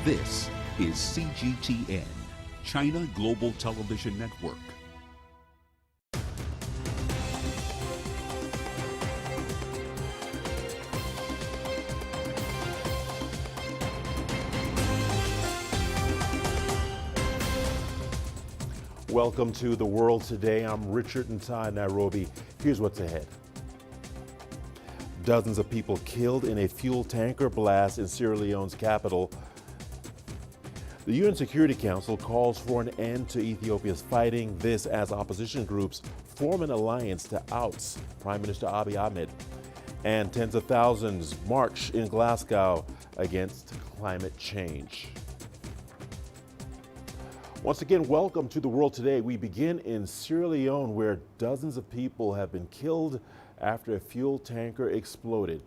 This is CGTN, China Global Television Network. Welcome to The World Today. I'm Richard Nta in Nairobi. Here's what's ahead. Dozens of people killed in a fuel tanker blast in Sierra Leone's capital. The UN Security Council calls for an end to Ethiopia's fighting, this as opposition groups form an alliance to oust Prime Minister Abiy Ahmed. And tens of thousands march in Glasgow against climate change. Once again, welcome to The World Today. We begin in Sierra Leone, where dozens of people have been killed after a fuel tanker exploded.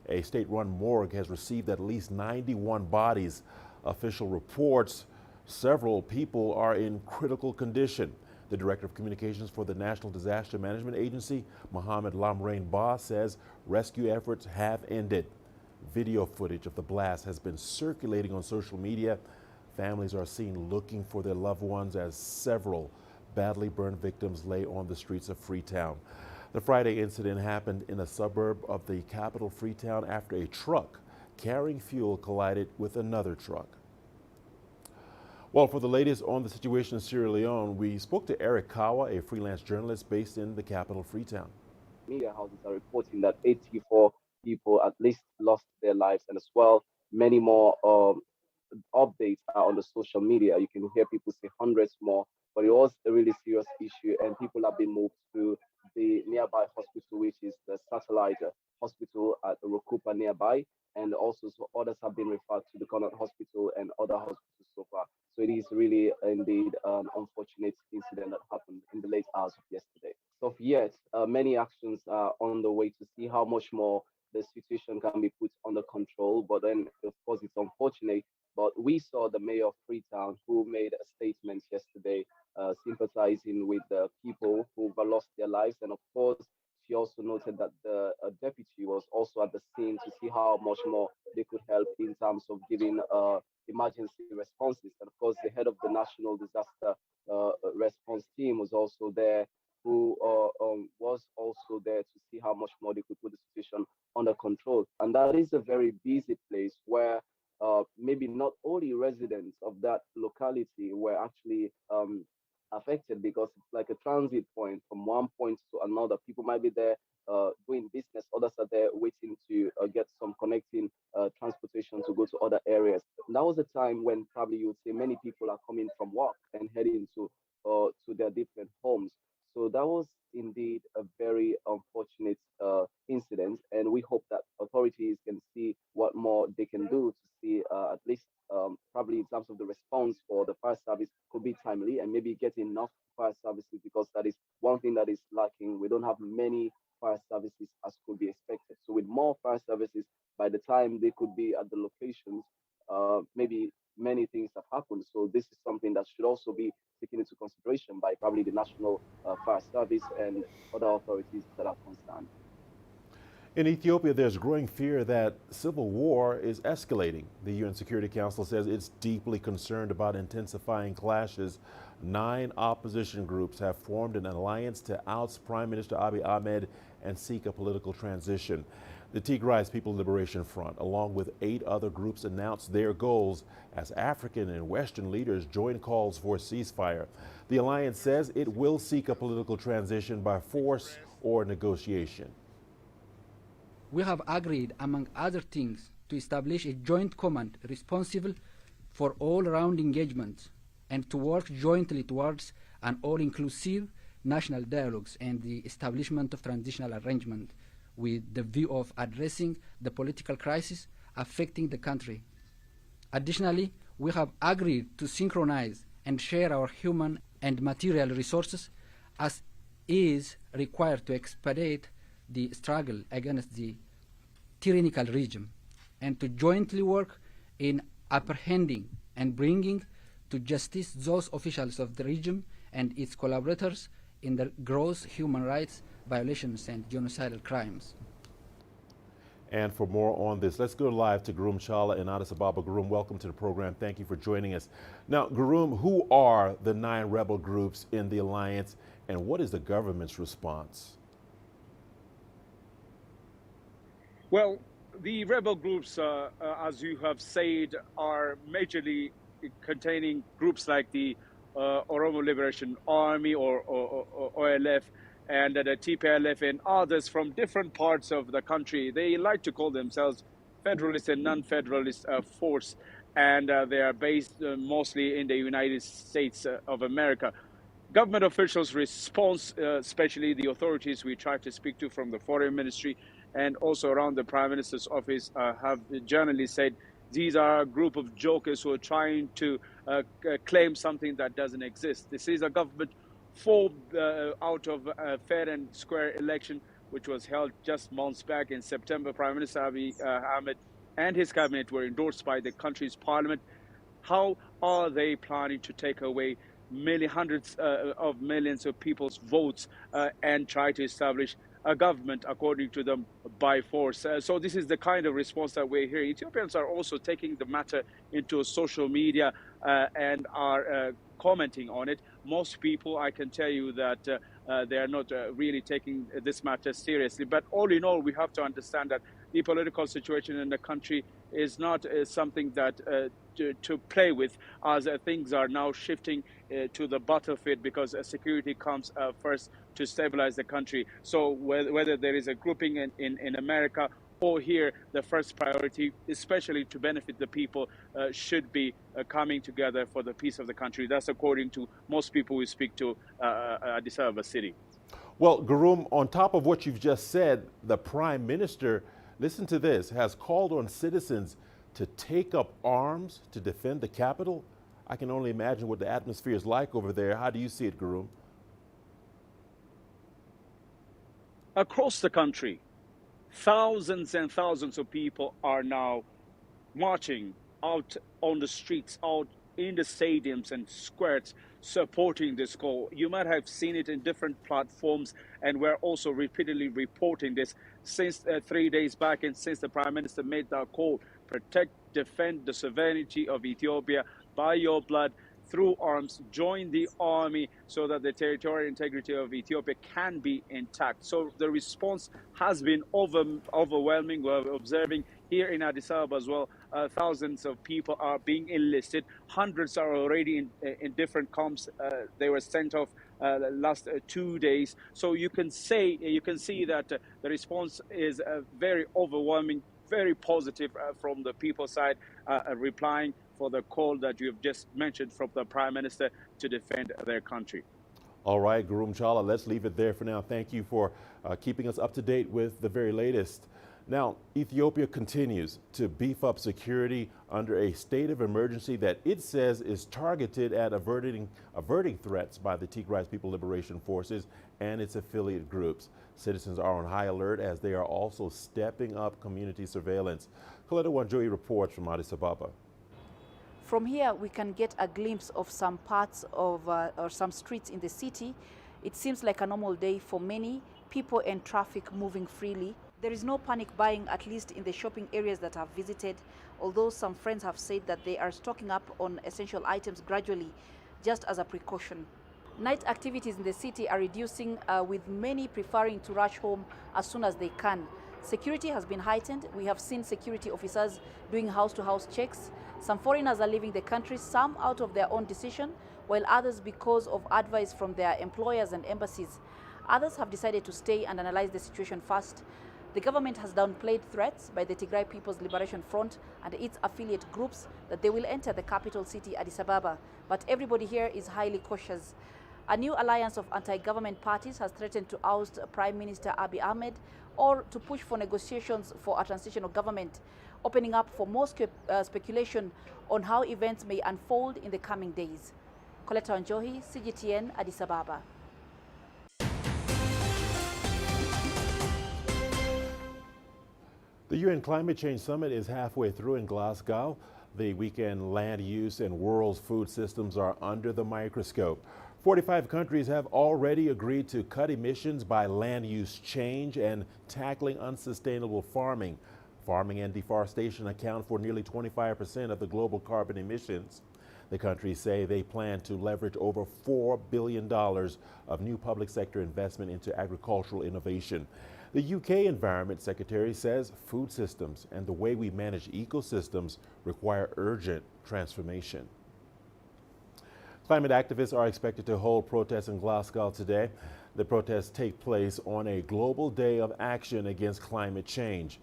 A state-run morgue has received at least 91 bodies. Official reports several people are in critical condition. The Director of Communications for the National Disaster Management Agency, Mohammed Lamrain Ba, says rescue efforts have ended. Video footage of the blast has been circulating on social media. Families are seen looking for their loved ones as several badly burned victims lay on the streets of Freetown. The Friday incident happened in a suburb of the capital, Freetown, after a truck carrying fuel collided with another truck. Well, for the latest on the situation in Sierra Leone, we spoke to Eric Kawa, a freelance journalist based in the capital, Freetown. Media houses are reporting that 84 people at least lost their lives, and as well, many more updates are on the social media. You can hear people say hundreds more, but it was a really serious issue, and people have been moved to the nearby hospital, which is the satellite hospital at Rokupa nearby, and also so others have been referred to the Connaught Hospital and other hospitals so far. So it is really indeed an unfortunate incident that happened in the late hours of yesterday. So yet, many actions are on the way to see how much more the situation can be put under control. But then, of course, it's unfortunate. But we saw the mayor of Freetown, who made a statement yesterday sympathizing with the people who've lost their lives. And of course, she also noted that the deputy was also at the scene to see how much more they could help in terms of giving emergency responses. And of course, the head of the National Disaster Response Team was also there, who was also there to see how much more they could put the situation under control. And that is a very busy place where maybe not only residents of that locality were actually affected, because it's like a transit point from one point to another. People might be there doing business, others are there waiting to get some connecting transportation to go to other areas. And that was a time when probably you would say many people are coming from work and heading to their different homes. So that was indeed a very unfortunate incident, and we hope that authorities can see what more they can do to see at least probably in terms of the response for the fire service could be timely and maybe get enough fire services, because that is one thing that is lacking. We don't have many fire services as could be expected. So with more fire services, by the time they could be at the locations, maybe many things have happened. So this is something that should also be taken into consideration by probably the National Fire Service and other authorities that are concerned. In Ethiopia, there's growing fear that civil war is escalating. The UN Security Council says it's deeply concerned about intensifying clashes. 9 opposition groups have formed an alliance to oust Prime Minister Abiy Ahmed and seek a political transition. The Tigray's People Liberation Front, along with 8 other groups, announced their goals as African and Western leaders join calls for a ceasefire. The alliance says it will seek a political transition by force or negotiation. We have agreed, among other things, to establish a joint command responsible for all-round engagement and to work jointly towards an all-inclusive national dialogues and the establishment of transitional arrangement with the view of addressing the political crisis affecting the country. Additionally, we have agreed to synchronize and share our human and material resources as is required to expedite the struggle against the tyrannical regime, and to jointly work in apprehending and bringing to justice those officials of the regime and its collaborators in the gross human rights violations and genocidal crimes. And for more on this, let's go live to Gurum Chala in Addis Ababa. Gurum, welcome to the program. Thank you for joining us. Now, Gurum, who are the 9 rebel groups in the alliance, and what is the government's response? Well, the rebel groups, as you have said, are majorly containing groups like the Oromo Liberation Army or OLF, and the TPLF and others from different parts of the country. They like to call themselves federalist and non-federalist force, and they are based mostly in the United States of America. Government officials' response, especially the authorities we try to speak to from the Foreign Ministry and also around the Prime Minister's office, have generally said these are a group of jokers who are trying to claim something that doesn't exist. This is a government formed out of a fair and square election, which was held just months back in September. Prime Minister Abiy Ahmed and his cabinet were endorsed by the country's parliament. How are they planning to take away hundreds of millions of people's votes and try to establish a government, according to them, by force? So this is the kind of response that we're hearing. Ethiopians are also taking the matter into social media and are commenting on it. Most people, I can tell you that they are not really taking this matter seriously. But all in all, we have to understand that the political situation in the country is not something that to play with, as things are now shifting to the battlefield, because security comes first to stabilize the country. So whether there is a grouping in America or here, the first priority, especially to benefit the people, should be coming together for the peace of the country. That's according to most people we speak to Addis Ababa city. Well, Gurum, on top of what you've just said, the Prime Minister, listen to this, has called on citizens to take up arms to defend the capital. I can only imagine what the atmosphere is like over there. How do you see it, Gurum? Across the country, thousands and thousands of people are now marching out on the streets, out in the stadiums and squares, supporting this call. You might have seen it in different platforms, and we're also repeatedly reporting this since 3 days back, and since the Prime Minister made that call: protect, defend the sovereignty of Ethiopia by your blood, through arms, join the army so that the territorial integrity of Ethiopia can be intact. So the response has been overwhelming. We're observing here in Addis Ababa as well, thousands of people are being enlisted. Hundreds are already in different camps. They were sent off last 2 days. So you can see that the response is very overwhelming, very positive from the people's side, replying for the call that you have just mentioned from the Prime Minister to defend their country. All right, Gurum Chala, let's leave it there for now. Thank you for keeping us up to date with the very latest. Now, Ethiopia continues to beef up security under a state of emergency that it says is targeted at averting threats by the Tigray People Liberation Forces and its affiliate groups. Citizens are on high alert as they are also stepping up community surveillance. Coletta Wanjohi reports from Addis Ababa. From here, we can get a glimpse of some parts of or some streets in the city. It seems like a normal day for many people and traffic moving freely. There is no panic buying, at least in the shopping areas that I've visited, although some friends have said that they are stocking up on essential items gradually, just as a precaution. Night activities in the city are reducing, with many preferring to rush home as soon as they can. Security has been heightened. We have seen security officers doing house-to-house checks. Some foreigners are leaving the country, some out of their own decision, while others because of advice from their employers and embassies. Others have decided to stay and analyze the situation first. The government has downplayed threats by the Tigray People's Liberation Front and its affiliate groups that they will enter the capital city, Addis Ababa. But everybody here is highly cautious. A new alliance of anti-government parties has threatened to oust Prime Minister Abiy Ahmed or to push for negotiations for a transitional government, opening up for more speculation on how events may unfold in the coming days. Coletta Wanjohi, CGTN, Addis Ababa. The UN Climate Change Summit is halfway through in Glasgow. The weekend land use and world's food systems are under the microscope. 45 countries have already agreed to cut emissions by land use change and tackling unsustainable farming. Farming and deforestation account for nearly 25% of the global carbon emissions. The countries say they plan to leverage over $4 billion of new public sector investment into agricultural innovation. The UK Environment Secretary says food systems and the way we manage ecosystems require urgent transformation. Climate activists are expected to hold protests in Glasgow today. The protests take place on a global day of action against climate change.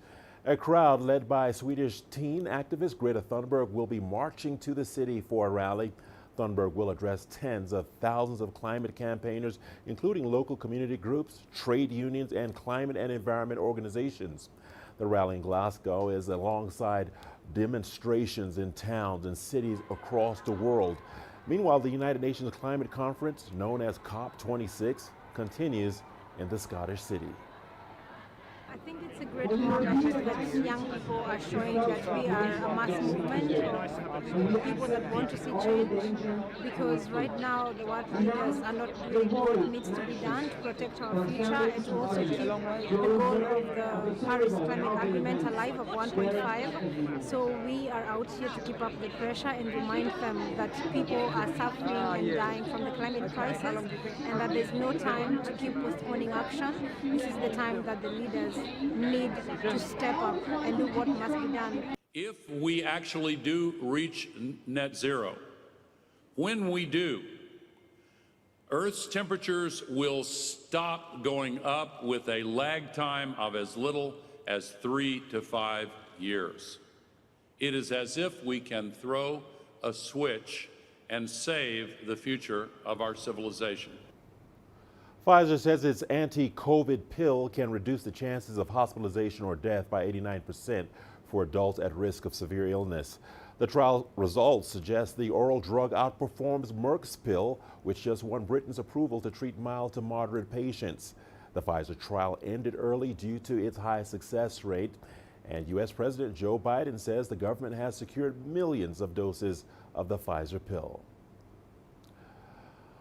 A crowd led by Swedish teen activist Greta Thunberg will be marching to the city for a rally. Thunberg will address tens of thousands of climate campaigners, including local community groups, trade unions, and climate and environment organizations. The rally in Glasgow is alongside demonstrations in towns and cities across the world. Meanwhile, the United Nations Climate Conference, known as COP26, continues in the Scottish city. I think it's a great moment that young people are showing that we are a mass movement of people that want to see change, because right now the world leaders are not doing what needs to be done to protect our future and to also keep the goal of the Paris Climate Agreement alive of 1.5. So we are out here to keep up the pressure and remind them that people are suffering and dying from the climate crisis, and that there's no time to keep postponing action. This is the time that the leaders need to step up and do what must be done. If we actually do reach net zero, when we do, Earth's temperatures will stop going up with a lag time of as little as 3 to 5 years. It is as if we can throw a switch and save the future of our civilization. Pfizer says its anti-COVID pill can reduce the chances of hospitalization or death by 89% for adults at risk of severe illness. The trial results suggest the oral drug outperforms Merck's pill, which just won Britain's approval to treat mild to moderate patients. The Pfizer trial ended early due to its high success rate, and U.S. President Joe Biden says the government has secured millions of doses of the Pfizer pill.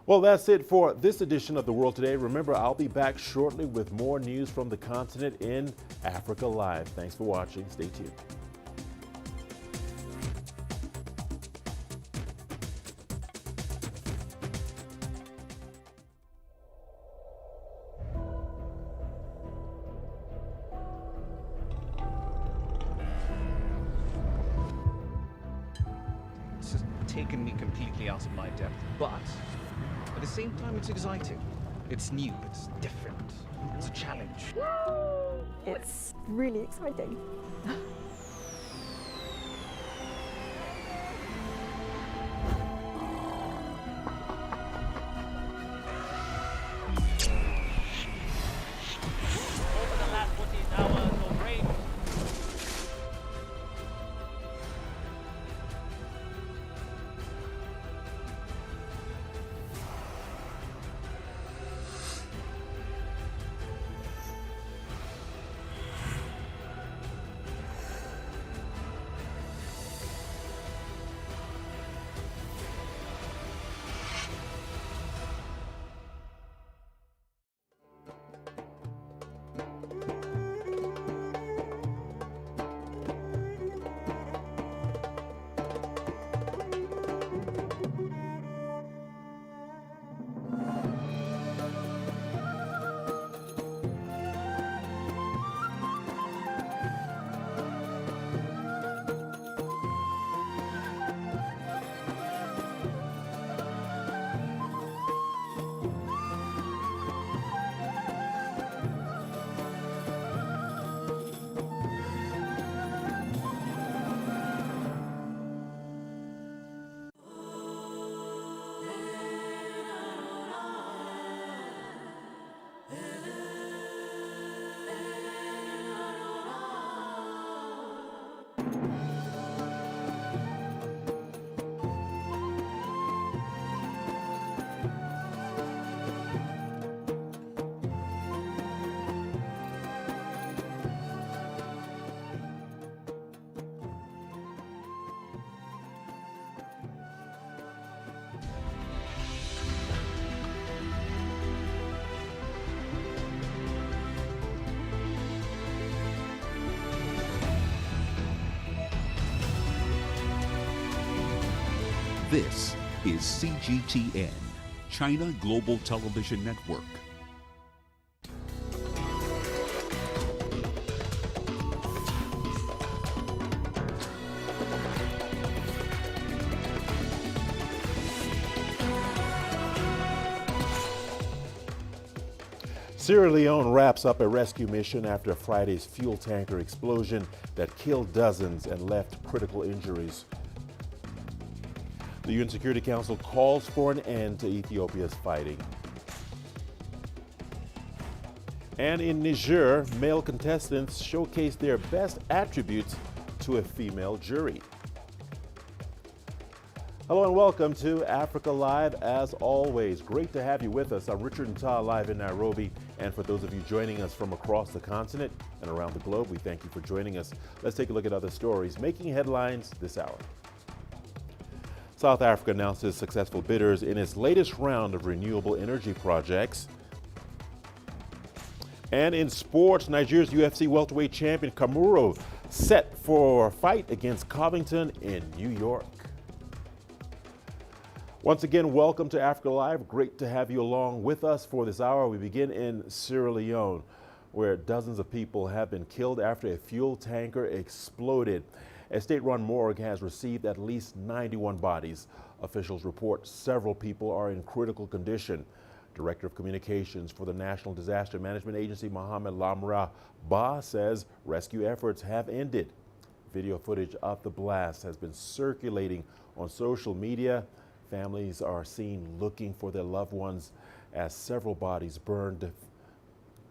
Well, that's it for this edition of The World Today. Remember, I'll be back shortly with more news from the continent in Africa Live. Thanks for watching. Stay tuned. It's just taken me completely out of my depth, but at the same time, it's exciting. It's new, it's different, it's a challenge. It's really exciting. This is CGTN, China Global Television Network. Sierra Leone wraps up a rescue mission after Friday's fuel tanker explosion that killed dozens and left critical injuries. The UN Security Council calls for an end to Ethiopia's fighting. And in Niger, male contestants showcase their best attributes to a female jury. Hello and welcome to Africa Live. As always, great to have you with us. I'm Richard Nta, live in Nairobi. And for those of you joining us from across the continent and around the globe, we thank you for joining us. Let's take a look at other stories making headlines this hour. South Africa announces successful bidders in its latest round of renewable energy projects. And in sports, Nigeria's UFC welterweight champion Kamuro set for a fight against Covington in New York. Once again, welcome to Africa Live. Great to have you along with us for this hour. We begin in Sierra Leone, where dozens of people have been killed after a fuel tanker exploded. A state-run morgue has received at least 91 bodies. Officials report several people are in critical condition. Director of Communications for the National Disaster Management Agency, Mohamed Lamra Ba, says rescue efforts have ended. Video footage of the blast has been circulating on social media. Families are seen looking for their loved ones as several bodies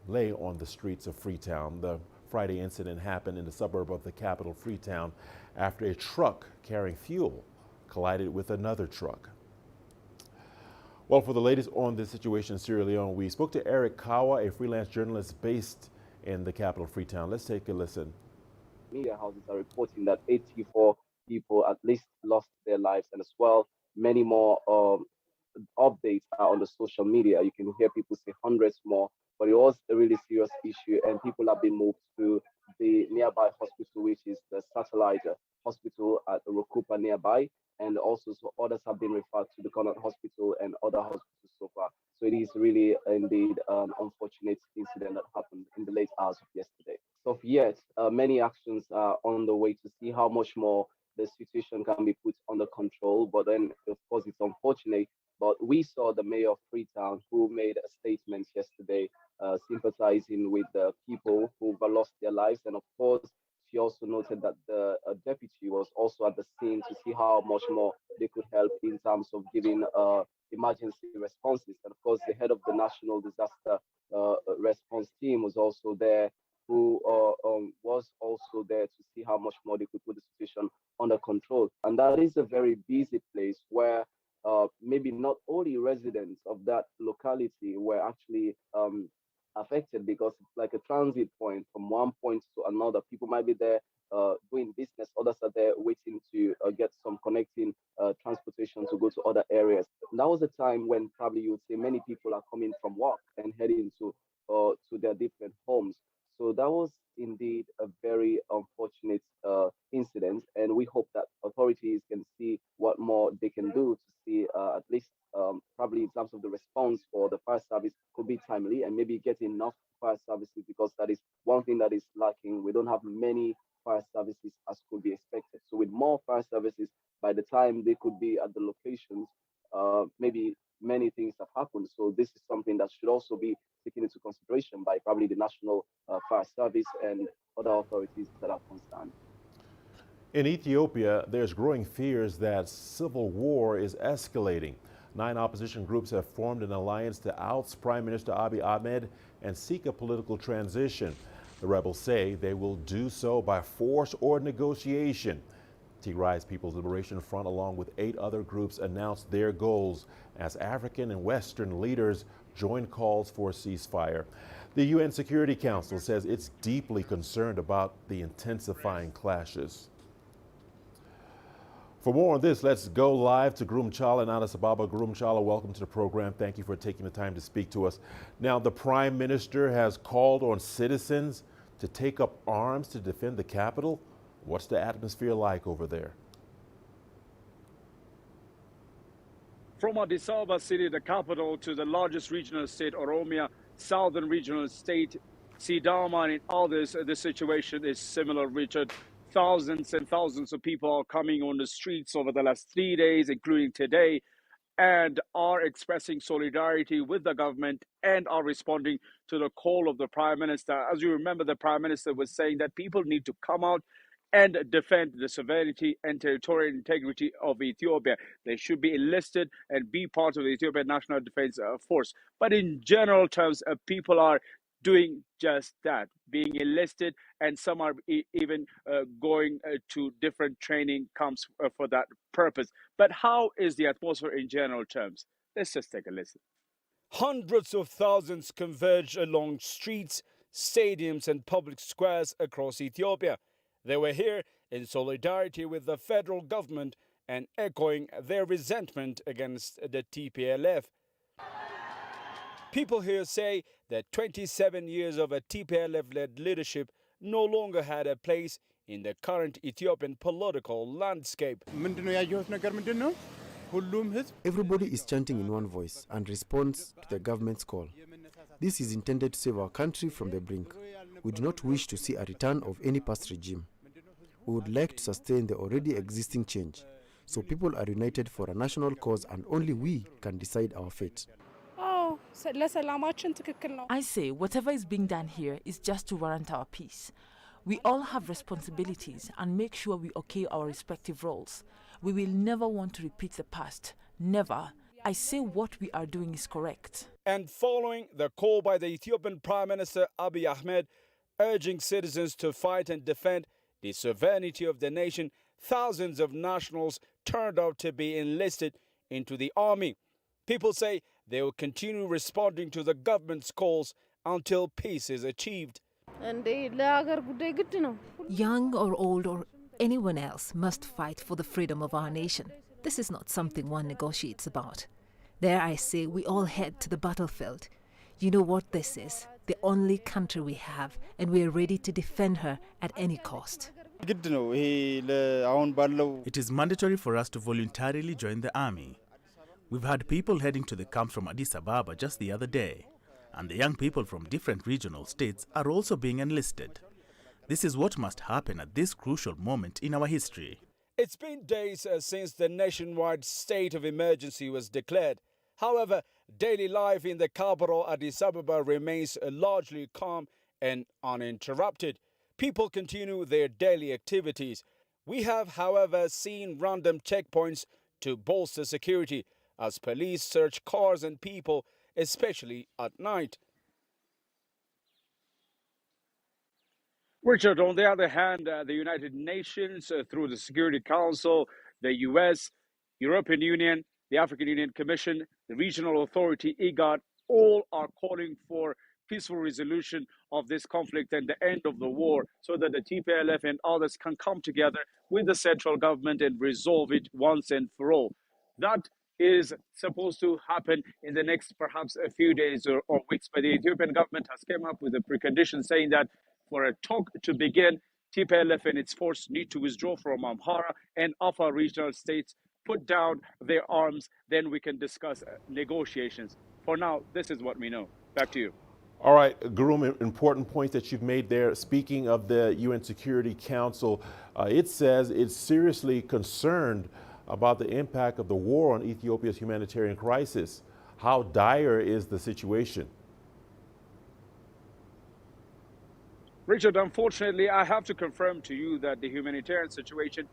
lay on the streets of Freetown. The Friday incident happened in the suburb of the capital, Freetown, after a truck carrying fuel collided with another truck. Well, for the latest on this situation in Sierra Leone, we spoke to Eric Kawa, a freelance journalist based in the capital, Freetown. Let's take a listen. Media houses are reporting that 84 people at least lost their lives, and as well, many more updates are on the social media. You can hear people say hundreds more, but it was a really serious issue, and people have been moved to the nearby hospital, which is the satellite hospital at Rokupa nearby, and also so others have been referred to the Connaught Hospital and other hospitals so far. So it is really indeed an unfortunate incident that happened in the late hours of yesterday. So yet, many actions are on the way to see how much more the situation can be put under control. But then, of course, it's unfortunate. But we saw the mayor of Freetown who made a statement yesterday sympathizing with the people who've lost their lives. And of course, she also noted that the deputy was also at the scene to see how much more they could help in terms of giving emergency responses. And of course, the head of the National Disaster Response Team was also there, who was also there to see how much more they could put the situation under control. And that is a very busy place where maybe not only residents of that locality were actually affected, because it's like a transit point from one point to another. People might be there doing business, others are there waiting to get some connecting transportation to go to other areas. And that was a time when probably you would say many people are coming from work and heading to their different homes. So that was indeed a very unfortunate incident, and we hope that authorities can see what more they can do to see at least probably in terms of the response for the fire service could be timely and maybe get enough fire services, because that is one thing that is lacking. We don't have many fire services as could be expected. So with more fire services, by the time they could be at the locations, maybe many things have happened. So this is something that should also be taken into consideration by probably the National Fire Service and other authorities that are concerned. In Ethiopia, there's growing fears that civil war is escalating. 9 opposition groups have formed an alliance to oust Prime Minister Abiy Ahmed and seek a political transition. The rebels say they will do so by force or negotiation. Tigray's People's Liberation Front, along with 8 other groups, announced their goals as African and Western leaders joined calls for a ceasefire. The UN Security Council says it's deeply concerned about the intensifying clashes. For more on this, let's go live to Groom Chala in Addis Ababa. Groom Chala, welcome to the program. Thank you for taking the time to speak to us. Now, the Prime Minister has called on citizens to take up arms to defend the capital. What's the atmosphere like over there? From Addis Ababa city, the capital, to the largest regional state, Oromia, southern regional state, Sidama, and in others, the situation is similar, Richard. Thousands and thousands of people are coming on the streets over the last 3 days, including today, and are expressing solidarity with the government and are responding to the call of the Prime Minister. As you remember, the Prime Minister was saying that people need to come out and defend the sovereignty and territorial integrity of Ethiopia. They should be enlisted and be part of the Ethiopian National Defense Force. But in general terms, people are doing just that, being enlisted, and some are even going to different training camps for that purpose. But how is the atmosphere in general terms? Let's just take a listen. Hundreds of thousands converge along streets, stadiums, and public squares across Ethiopia. They were here in solidarity with the federal government and echoing their resentment against the TPLF. People here say that 27 years of a TPLF-led leadership no longer had a place in the current Ethiopian political landscape. Everybody is chanting in one voice and responds to the government's call. This is intended to save our country from the brink. We do not wish to see a return of any past regime. We would like to sustain the already existing change. So people are united for a national cause and only we can decide our fate. I say whatever is being done here is just to warrant our peace. We all have responsibilities and make sure we okay our respective roles. We will never want to repeat the past. Never. I say what we are doing is correct. And following the call by the Ethiopian Prime Minister Abiy Ahmed, urging citizens to fight and defend the sovereignty of the nation, thousands of nationals turned out to be enlisted into the army. People say they will continue responding to the government's calls until peace is achieved. Young or old or anyone else must fight for the freedom of our nation. This is not something one negotiates about. There I say we all head to the battlefield. You know what this is? The only country we have, and we are ready to defend her at any cost. It is mandatory for us to voluntarily join the army. We've had people heading to the camps from Addis Ababa just the other day, and the young people from different regional states are also being enlisted. This is what must happen at this crucial moment in our history. It's been days since the nationwide state of emergency was declared. However, daily life in the capital Addis Ababa remains largely calm and uninterrupted. People continue their daily activities. We have, however, seen random checkpoints to bolster security as police search cars and people, especially at night. Richard, on the other hand, the United Nations, through the Security Council, the US, European Union, the African Union Commission, the regional authority, IGAD, all are calling for peaceful resolution of this conflict and the end of the war so that the TPLF and others can come together with the central government and resolve it once and for all. That is supposed to happen in the next perhaps a few days or weeks, but the Ethiopian government has come up with a precondition saying that for a talk to begin, TPLF and its force need to withdraw from Amhara and Afar regional states, put down their arms, then we can discuss negotiations. For now, this is what we know. Back to you. All right, Gurum, important points that you've made there. Speaking of the UN Security Council, it says it's seriously concerned about the impact of the war on Ethiopia's humanitarian crisis. How dire is the situation? Richard, unfortunately, I have to confirm to you that the humanitarian situation,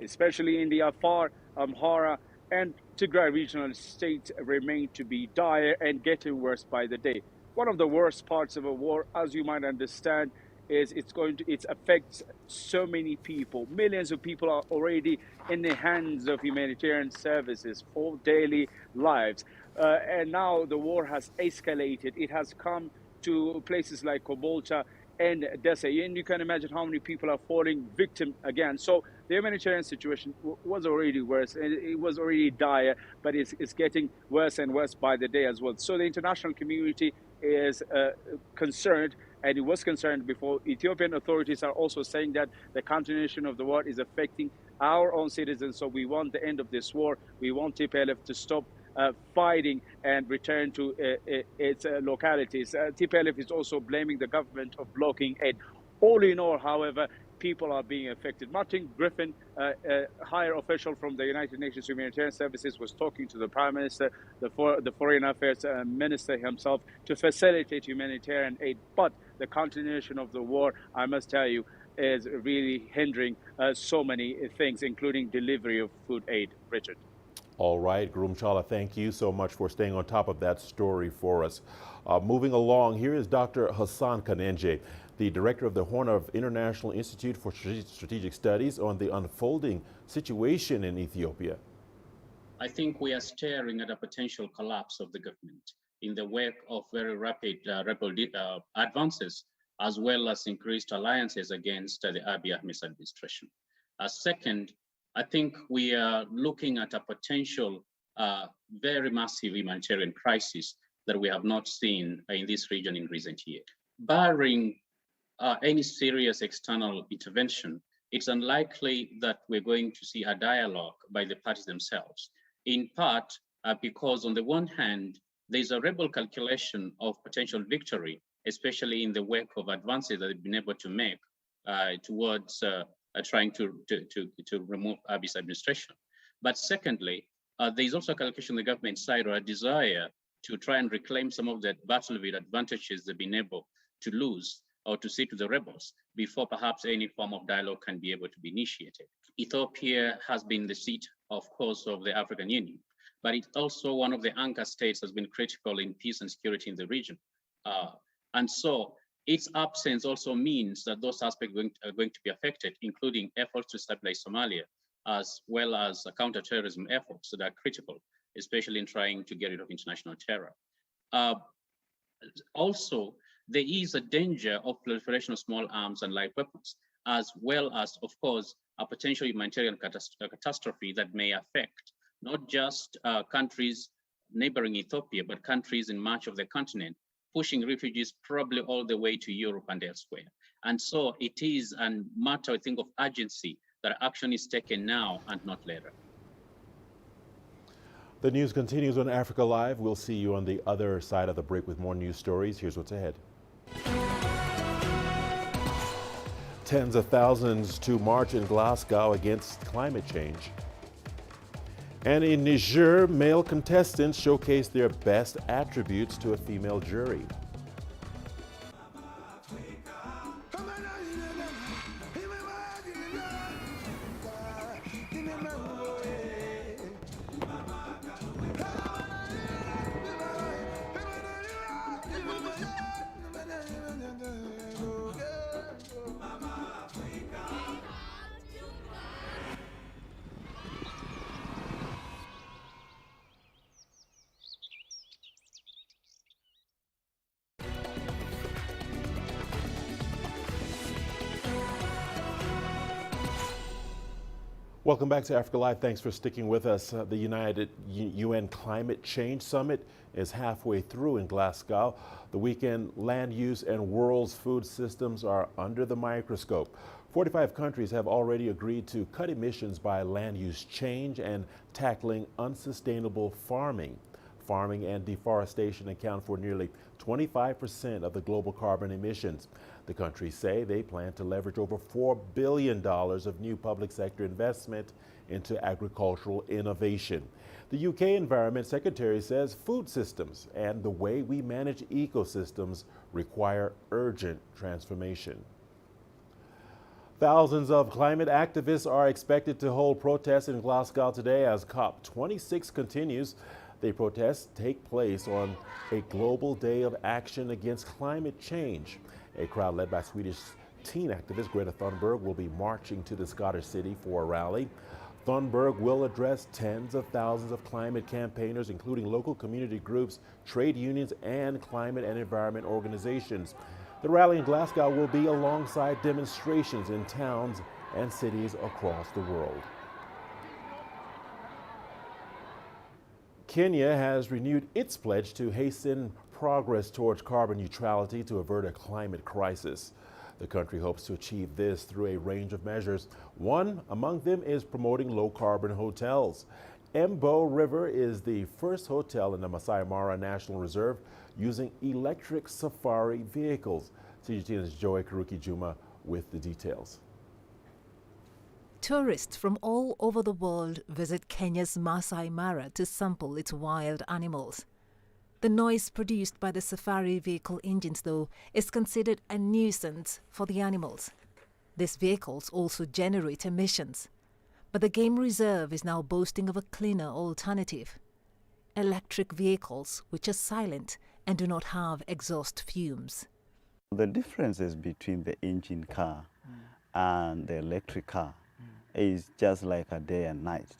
especially in the Afar, Amhara, and Tigray regional states, remain to be dire and getting worse by the day. One of the worst parts of a war, as you might understand, is it affects so many people. Millions of people are already in the hands of humanitarian services for daily lives. And now the war has escalated. It has come to places like Kobolcha and Desa, and you can imagine how many people are falling victim again. So the humanitarian situation was already worse, and it was already dire, but it's getting worse and worse by the day as well. So the international community is concerned, and it was concerned before. Ethiopian authorities are also saying that the continuation of the war is affecting our own citizens. So we want the end of this war. We want TPLF to stop fighting and return to its localities. TPLF is also blaming the government of blocking aid. All in all, however, people are being affected. Martin Griffin, a higher official from the United Nations Humanitarian Services, was talking to the Prime Minister, the Foreign Affairs Minister himself, to facilitate humanitarian aid. But the continuation of the war, I must tell you, is really hindering so many things, including delivery of food aid. Richard. All right, Gurumchala, thank you so much for staying on top of that story for us. Moving along, here is Dr. Hassan Kanenje, the director of the Horn of International Institute for Strategic Studies, on the unfolding situation in Ethiopia. I think we are staring at a potential collapse of the government in the wake of very rapid rebel advances, as well as increased alliances against the Abiy Ahmed's administration. Second, I think we are looking at a potential very massive humanitarian crisis that we have not seen in this region in recent years. Barring any serious external intervention, it's unlikely that we're going to see a dialogue by the parties themselves, in part because on the one hand, there's a rebel calculation of potential victory, especially in the wake of advances that they've been able to make towards trying to remove Abiy's administration. But secondly, there's also a calculation on the government side, or a desire to try and reclaim some of the battlefield advantages they've been able to lose or to cede to the rebels before perhaps any form of dialogue can be able to be initiated. Ethiopia has been the seat, of course, of the African Union, but it's also one of the anchor states that's been critical in peace and security in the region. And so its absence also means that those aspects are going to be affected, including efforts to stabilize Somalia, as well as counterterrorism efforts that are critical, especially in trying to get rid of international terror. Also, there is a danger of proliferation of small arms and light weapons, as well as, of course, a potential humanitarian catastrophe that may affect not just countries neighboring Ethiopia, but countries in much of the continent, pushing refugees probably all the way to Europe and elsewhere. And so it is a matter, I think, of urgency that action is taken now and not later. The news continues on Africa Live. We'll see you on the other side of the break with more news stories. Here's what's ahead. Tens of thousands to march in Glasgow against climate change. And in Niger, male contestants showcase their best attributes to a female jury. Welcome back to Africa Live. Thanks for sticking with us. The United UN Climate Change Summit is halfway through in Glasgow. The weekend, land use and world's food systems are under the microscope. 45 countries have already agreed to cut emissions by land use change and tackling unsustainable farming. Farming and deforestation account for nearly 25% of the global carbon emissions. The countries say they plan to leverage over $4 billion of new public sector investment into agricultural innovation. The UK Environment Secretary says food systems and the way we manage ecosystems require urgent transformation. Thousands of climate activists are expected to hold protests in Glasgow today as COP26 continues. The protests take place on a global day of action against climate change. A crowd led by Swedish teen activist Greta Thunberg will be marching to the Scottish city for a rally. Thunberg will address tens of thousands of climate campaigners, including local community groups, trade unions, and climate and environment organizations. The rally in Glasgow will be alongside demonstrations in towns and cities across the world. Kenya has renewed its pledge to hasten progress towards carbon neutrality to avert a climate crisis. The country hopes to achieve this through a range of measures. One among them is promoting low-carbon hotels. Mbo River is the first hotel in the Masai Mara National Reserve using electric safari vehicles. CGTN's Joy Karuki Juma with the details. Tourists from all over the world visit Kenya's Masai Mara to sample its wild animals. The noise produced by the safari vehicle engines, though, is considered a nuisance for the animals. These vehicles also generate emissions. But the game reserve is now boasting of a cleaner alternative: electric vehicles which are silent and do not have exhaust fumes. The differences between the engine car and the electric car is just like a day and night,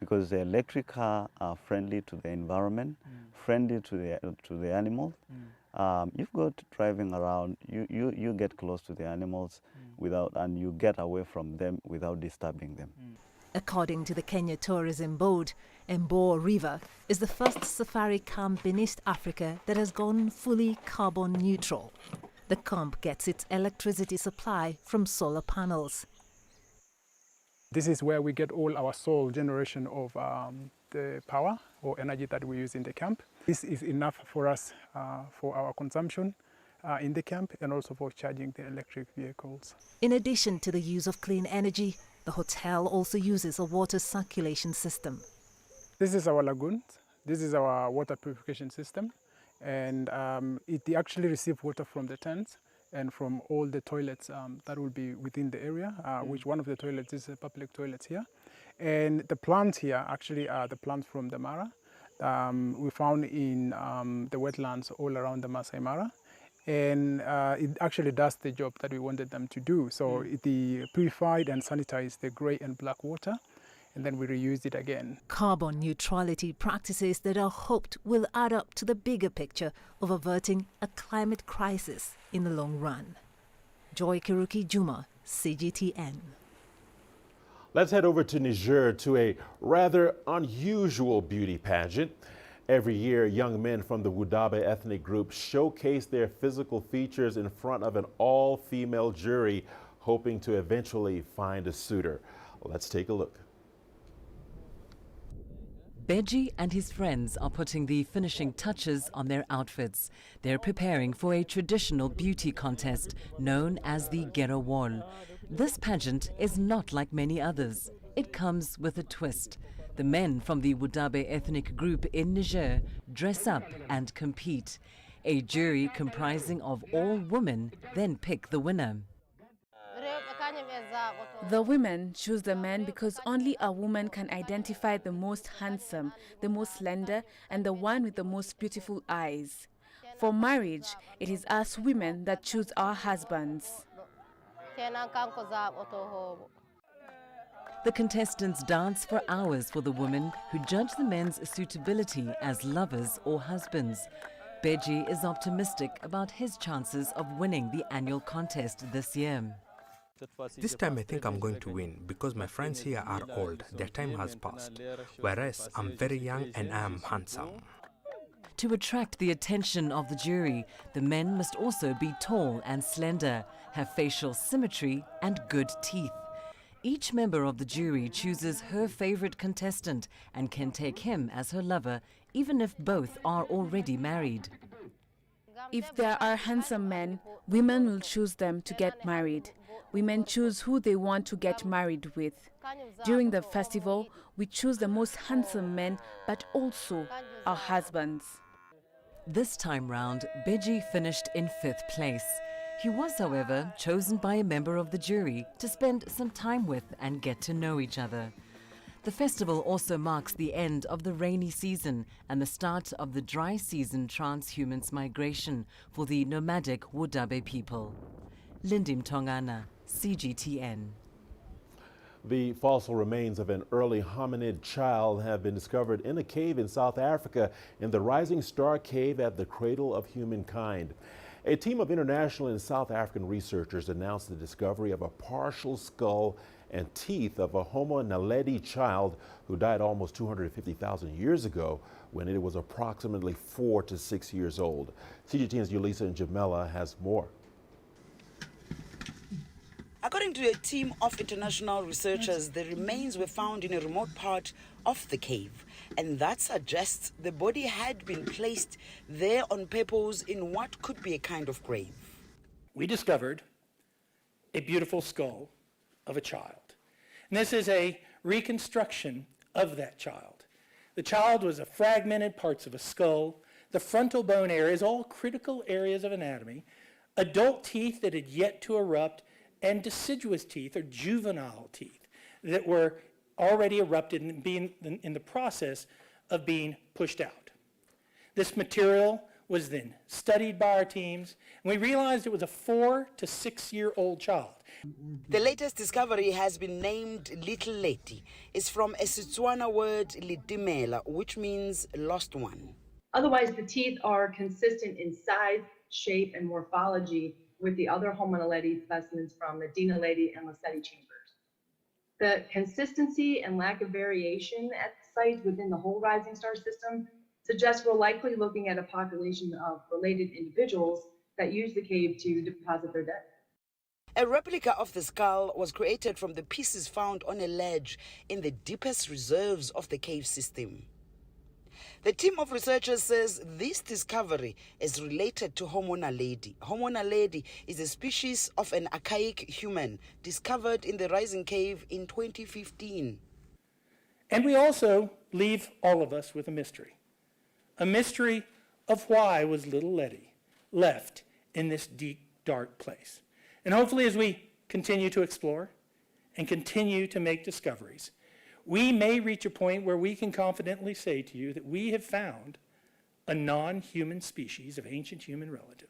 because the electric car are friendly to the environment, friendly to the animals. You've got driving around, you get close to the animals and you get away from them without disturbing them. According to the Kenya Tourism Board, Mbo River is the first safari camp in East Africa that has gone fully carbon neutral. The camp gets its electricity supply from solar panels. This is where we get all our sole generation of the power or energy that we use in the camp. This is enough for us for our consumption in the camp and also for charging the electric vehicles. In addition to the use of clean energy, the hotel also uses a water circulation system. This is our lagoon. This is our water purification system. And it actually receives water from the tents and from all the toilets that will be within the area, which one of the toilets is a public toilet here. And the plants here actually are the plants from the Mara. We found in the wetlands all around the Masai Mara. And it actually does the job that we wanted them to do. So they purified and sanitized the grey and black water, and then we reused it again. Carbon neutrality practices that are hoped will add up to the bigger picture of averting a climate crisis in the long run. Joy Karuki Juma, CGTN. Let's head over to Niger to a rather unusual beauty pageant. Every year, young men from the Wodaabe ethnic group showcase their physical features in front of an all-female jury, hoping to eventually find a suitor. Let's take a look. Beji and his friends are putting the finishing touches on their outfits. They're preparing for a traditional beauty contest known as the Gerowol. This pageant is not like many others. It comes with a twist. The men from the Wodaabe ethnic group in Niger dress up and compete. A jury comprising of all women then pick the winner. The women choose the men because only a woman can identify the most handsome, the most slender, and the one with the most beautiful eyes. For marriage, it is us women that choose our husbands. The contestants dance for hours for the women who judge the men's suitability as lovers or husbands. Beji is optimistic about his chances of winning the annual contest this year. This time I think I'm going to win because my friends here are old, their time has passed, whereas I'm very young and I am handsome. To attract the attention of the jury, the men must also be tall and slender, have facial symmetry and good teeth. Each member of the jury chooses her favorite contestant and can take him as her lover, even if both are already married. If there are handsome men, women will choose them to get married. Women choose who they want to get married with. During the festival, we choose the most handsome men, but also our husbands. This time round, Beji finished in 5th place. He was, however, chosen by a member of the jury to spend some time with and get to know each other. The festival also marks the end of the rainy season and the start of the dry season transhumance migration for the nomadic Wodaabe people. Lindim Tongana, CGTN. The fossil remains of an early hominid child have been discovered in a cave in South Africa in the Rising Star Cave at the Cradle of Humankind. A team of international and South African researchers announced the discovery of a partial skull and teeth of a Homo naledi child who died almost 250,000 years ago when it was approximately 4 to 6 years old. CGTN's Yulisa and Jamela has more. According to to a team of international researchers, the remains were found in a remote part of the cave, and that suggests the body had been placed there on purpose in what could be a kind of grave. We discovered a beautiful skull of a child. And this is a reconstruction of that child. The child was fragmented parts of a skull, the frontal bone areas, all critical areas of anatomy, adult teeth that had yet to erupt, and deciduous teeth or juvenile teeth that were already erupted and being in the process of being pushed out. This material was then studied by our teams, and we realized it was a 4 to 6 year old child. The latest discovery has been named Little Leti. It's from a Setswana word litimela, which means lost one. Otherwise, the teeth are consistent in size, shape, and morphology with the other homonaleti specimens from the Dinaleti and Lassetti chambers. The consistency and lack of variation at the sites within the whole rising star system suggests we're likely looking at a population of related individuals that use the cave to deposit their dead. A replica of the skull was created from the pieces found on a ledge in the deepest reserves of the cave system. The team of researchers says this discovery is related to Homo naledi. Homo naledi is a species of an archaic human discovered in the Rising Cave in 2015. And we also leave all of us with a mystery of why was little Letty left in this deep, dark place. And hopefully as we continue to explore and continue to make discoveries, we may reach a point where we can confidently say to you that we have found a non-human species of ancient human relative.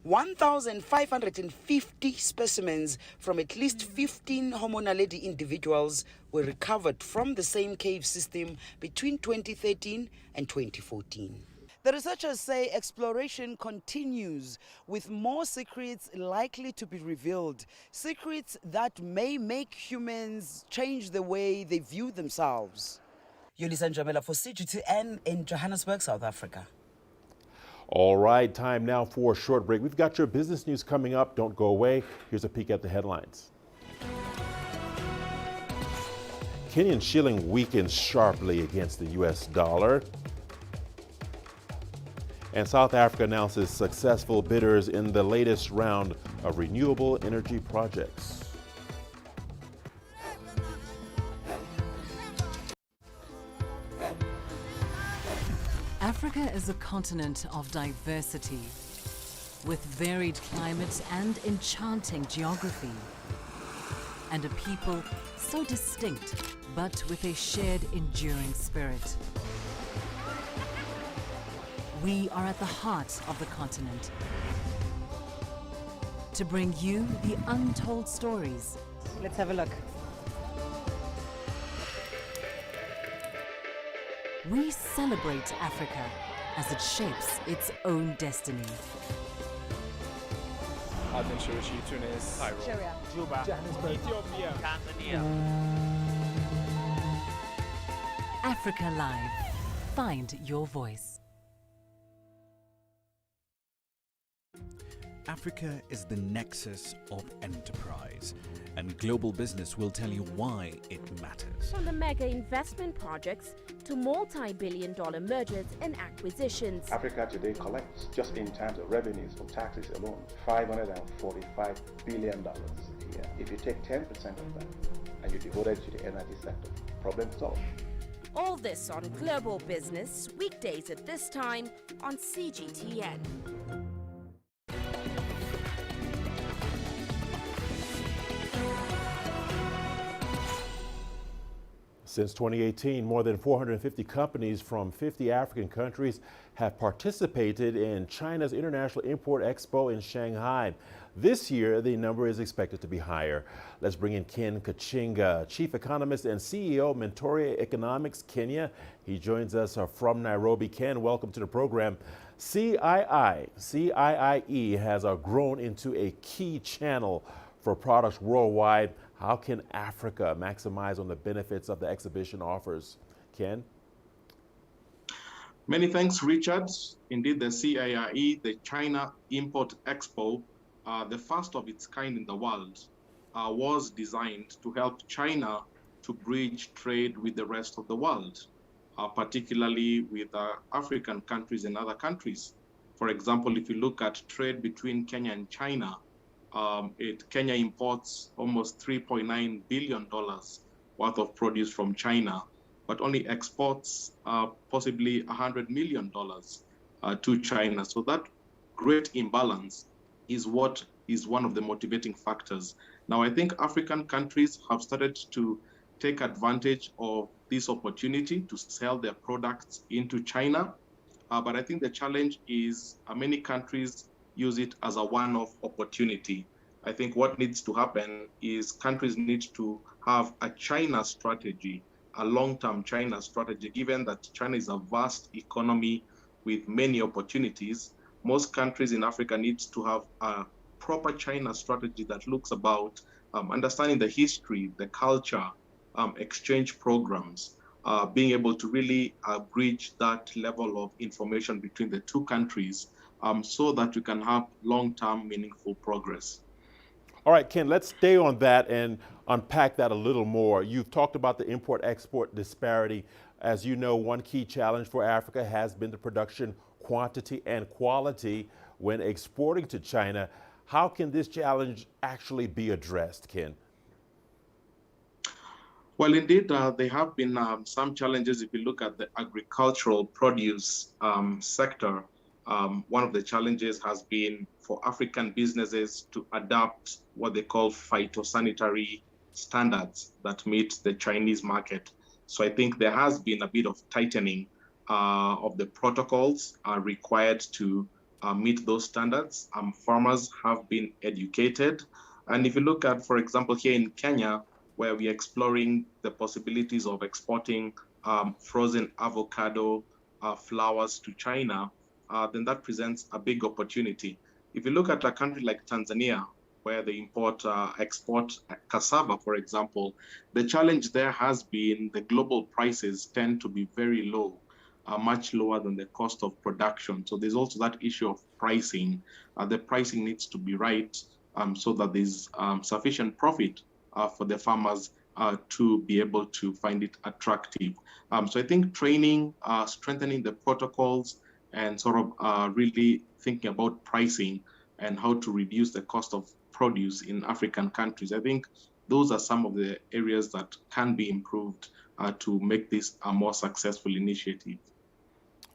1,550 specimens from at least 15 Homo naledi individuals were recovered from the same cave system between 2013 and 2014. The researchers say exploration continues, with more secrets likely to be revealed, secrets that may make humans change the way they view themselves. Yolisa Njamela for CGTN in Johannesburg, South Africa. All right, time now for a short break. We've got your business news coming up. Don't go away. Here's a peek at the headlines. Kenyan shilling weakens sharply against the U.S. dollar. And South Africa announces successful bidders in the latest round of renewable energy projects. Africa is a continent of diversity, with varied climate and enchanting geography, and a people so distinct, but with a shared enduring spirit. We are at the heart of the continent to bring you the untold stories. Let's have a look. We celebrate Africa as it shapes its own destiny. Aden, Tunis, Cairo, Juba, Johannesburg, Ethiopia, Tanzania. Africa Live. Find your voice. Africa is the nexus of enterprise, and global business will tell you why it matters. From the mega investment projects to multi-billion-dollar mergers and acquisitions. Africa today collects, just in terms of revenues from taxes alone, $545 billion a year. If you take 10% of that and you devote it to the energy sector, problem solved. All this on Global Business, weekdays at this time on CGTN. Since 2018, more than 450 companies from 50 African countries have participated in China's International Import Expo in Shanghai. This year, the number is expected to be higher. Let's bring in Ken Kachinga, Chief Economist and CEO of Mentoria Economics Kenya. He joins us from Nairobi. Ken, welcome to the program. CIIE has grown into a key channel for products worldwide. How can Africa maximize on the benefits of the exhibition offers? Ken? Many thanks, Richard. Indeed, the CIIE, the China Import Expo, the first of its kind in the world, was designed to help China to bridge trade with the rest of the world, particularly with African countries and other countries. For example, if you look at trade between Kenya and China, Kenya imports almost $3.9 billion worth of produce from China, but only exports possibly $100 million to China. So that great imbalance is what is one of the motivating factors. Now, I think African countries have started to take advantage of this opportunity to sell their products into China. But I think the challenge is many countries use it as a one-off opportunity. I think what needs to happen is countries need to have a China strategy, a long-term China strategy, given that China is a vast economy with many opportunities. Most countries in Africa need to have a proper China strategy that looks about understanding the history, the culture, exchange programs, being able to really bridge that level of information between the two countries so that we can have long-term meaningful progress. All right, Ken, let's stay on that and unpack that a little more. You've talked about the import-export disparity. As you know, one key challenge for Africa has been the production quantity and quality when exporting to China. How can this challenge actually be addressed, Ken? Well, indeed, there have been some challenges. If you look at the agricultural produce sector, one of the challenges has been for African businesses to adopt what they call phytosanitary standards that meet the Chinese market. So I think there has been a bit of tightening of the protocols required to meet those standards. Farmers have been educated. And if you look at, for example, here in Kenya, where we're exploring the possibilities of exporting frozen avocado flowers to China, then that presents a big opportunity. If you look at a country like Tanzania, where they export cassava, for example, the challenge there has been the global prices tend to be very low, much lower than the cost of production. So there's also that issue of pricing. The pricing needs to be right so that there's sufficient profit for the farmers to be able to find it attractive. So I think training, strengthening the protocols, and sort of really thinking about pricing and how to reduce the cost of produce in African countries. I think those are some of the areas that can be improved to make this a more successful initiative.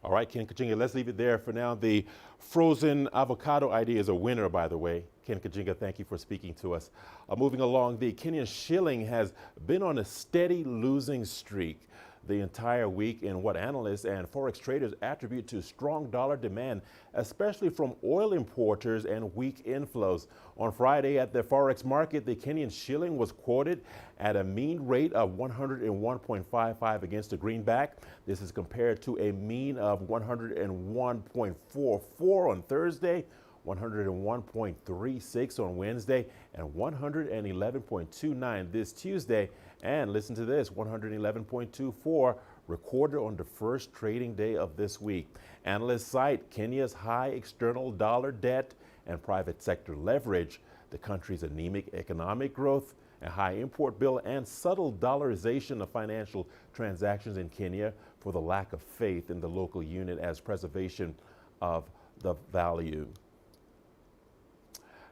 All right, Ken Kajinga, let's leave it there for now. The frozen avocado idea is a winner, by the way. Ken Kajinga, thank you for speaking to us. Moving along, the Kenyan shilling has been on a steady losing streak the entire week in what analysts and forex traders attribute to strong dollar demand, especially from oil importers and weak inflows. On Friday at the forex market, the Kenyan shilling was quoted at a mean rate of 101.55 against the greenback. This is compared to a mean of 101.44 on Thursday, 101.36 on Wednesday, and 111.29 this Tuesday. And listen to this, 111.24 recorded on the first trading day of this week. Analysts cite Kenya's high external dollar debt and private sector leverage, the country's anemic economic growth, a high import bill, and subtle dollarization of financial transactions in Kenya for the lack of faith in the local unit as preservation of the value.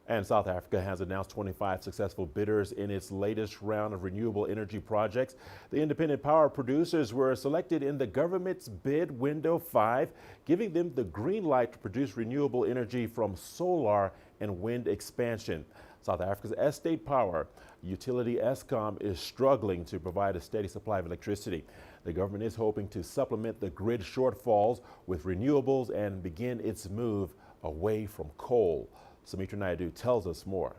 And South Africa has announced 25 successful bidders in its latest round of renewable energy projects. The independent power producers were selected in the government's bid window 5, giving them the green light to produce renewable energy from solar and wind expansion. South Africa's Estate Power utility Eskom is struggling to provide a steady supply of electricity. The government is hoping to supplement the grid shortfalls with renewables and begin its move away from coal. Sumitra Naidu tells us more.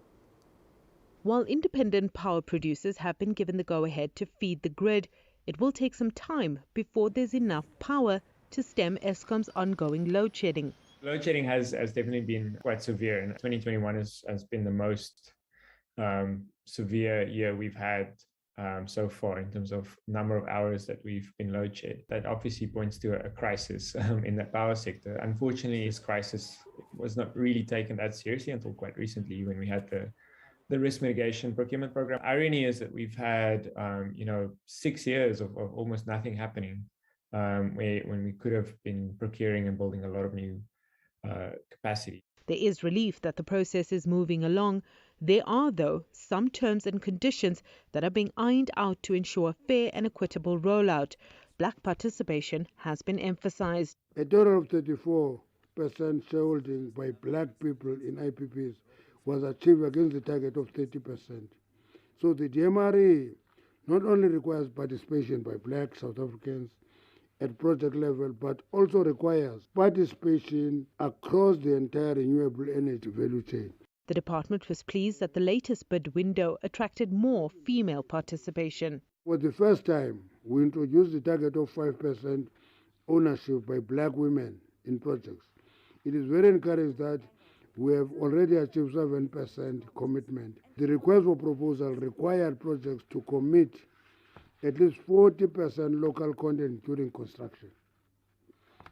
While independent power producers have been given the go-ahead to feed the grid, it will take some time before there's enough power to stem Eskom's ongoing load shedding. Load shedding has definitely been quite severe, and 2021 has been the most severe year we've had so far in terms of number of hours that we've been load shed. That obviously points to a crisis in the power sector. Unfortunately, this crisis was not really taken that seriously until quite recently when we had the the risk mitigation procurement program. Irony is that we've had 6 years of almost nothing happening, when we could have been procuring and building a lot of new capacity. There is relief that the process is moving along. There are, though, some terms and conditions that are being ironed out to ensure a fair and equitable rollout. Black participation has been emphasized. A total of 34% shareholding by black people in IPPs was achieved against the target of 30%. So the DMRE not only requires participation by black South Africans at project level, but also requires participation across the entire renewable energy value chain. The department was pleased that the latest bid window attracted more female participation. For the first time, we introduced the target of 5% ownership by black women in projects. It is very encouraging that we have already achieved 7% commitment. The request for proposal required projects to commit at least 40% local content during construction,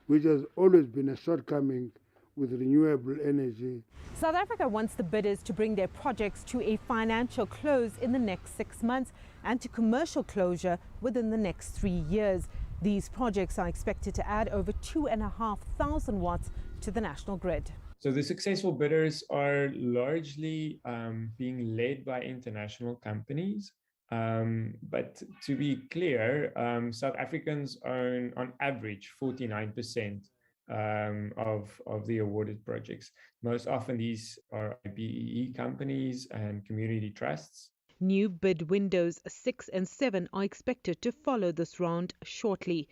which has always been a shortcoming with renewable energy. South Africa wants the bidders to bring their projects to a financial close in the next 6 months and to commercial closure within the next 3 years. These projects are expected to add over 2,500 watts to the national grid. So the successful bidders are largely being led by international companies. But to be clear, South Africans own on average 49% of the awarded projects. Most often these are BEE companies and community trusts. New bid windows 6 and 7 are expected to follow this round shortly.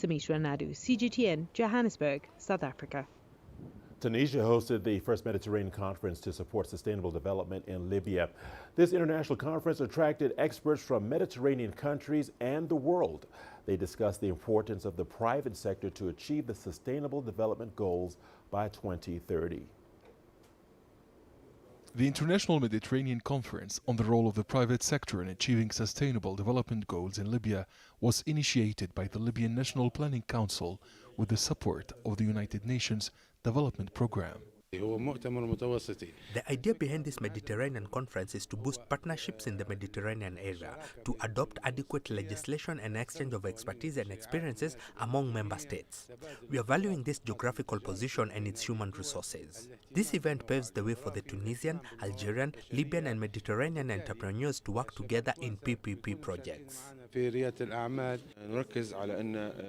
Richard Nta, CGTN, Johannesburg, South Africa. Tunisia hosted the first Mediterranean conference to support sustainable development in Libya. This international conference attracted experts from Mediterranean countries and the world. They discussed the importance of the private sector to achieve the sustainable development goals by 2030. The International Mediterranean Conference on the role of the private sector in achieving sustainable development goals in Libya was initiated by the Libyan National Planning Council with the support of the United Nations Development Program. The idea behind this Mediterranean conference is to boost partnerships in the Mediterranean area, to adopt adequate legislation and exchange of expertise and experiences among member states. We are valuing this geographical position and its human resources. This event paves the way for the Tunisian, Algerian, Libyan and Mediterranean entrepreneurs to work together in PPP projects.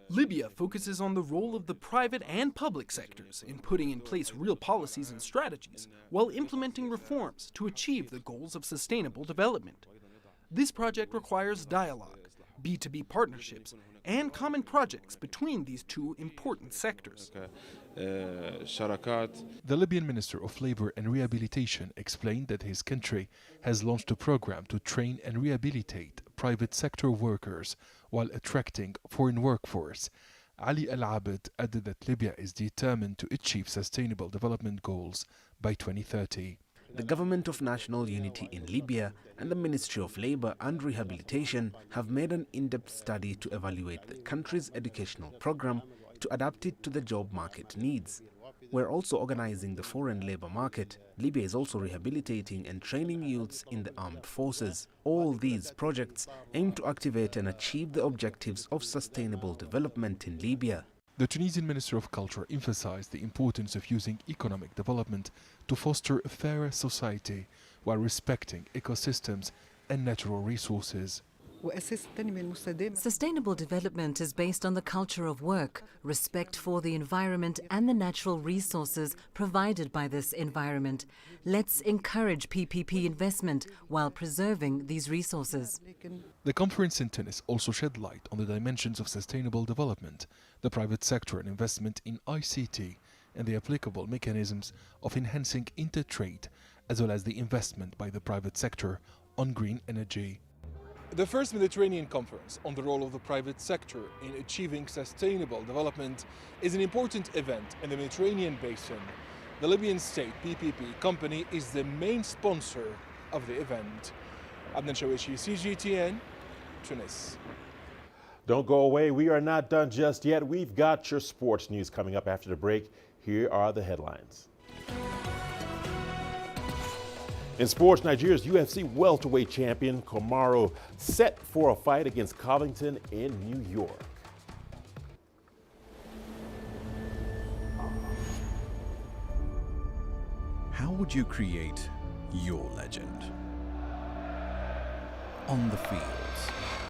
Libya focuses on the role of the private and public sectors in putting in place real policies and strategies while implementing reforms to achieve the goals of sustainable development. This project requires dialogue, B2B partnerships, and common projects between these two important sectors. The Libyan Minister of Labor and Rehabilitation explained that his country has launched a program to train and rehabilitate private sector workers while attracting foreign workforce. Ali Al-Abed added that Libya is determined to achieve sustainable development goals by 2030. The Government of National Unity in Libya and the Ministry of Labor and Rehabilitation have made an in-depth study to evaluate the country's educational program to adapt it to the job market needs. We're also organizing the foreign labor market. Libya is also rehabilitating and training youths in the armed forces. All these projects aim to activate and achieve the objectives of sustainable development in Libya. The Tunisian Minister of Culture emphasized the importance of using economic development to foster a fairer society while respecting ecosystems and natural resources. Sustainable development is based on the culture of work, respect for the environment and the natural resources provided by this environment. Let's encourage PPP investment while preserving these resources. The conference in Tunis also shed light on the dimensions of sustainable development, the private sector and investment in ICT, and the applicable mechanisms of enhancing intertrade, as well as the investment by the private sector on green energy. The first Mediterranean Conference on the role of the private sector in achieving sustainable development is an important event in the Mediterranean basin. The Libyan state PPP company is the main sponsor of the event. Adnan Shawishi, CGTN, Tunis. Don't go away. We are not done just yet. We've got your sports news coming up after the break. Here are the headlines. In sports, Nigeria's UFC welterweight champion Kamaru set for a fight against Covington in New York. How would you create your legend? On the fields,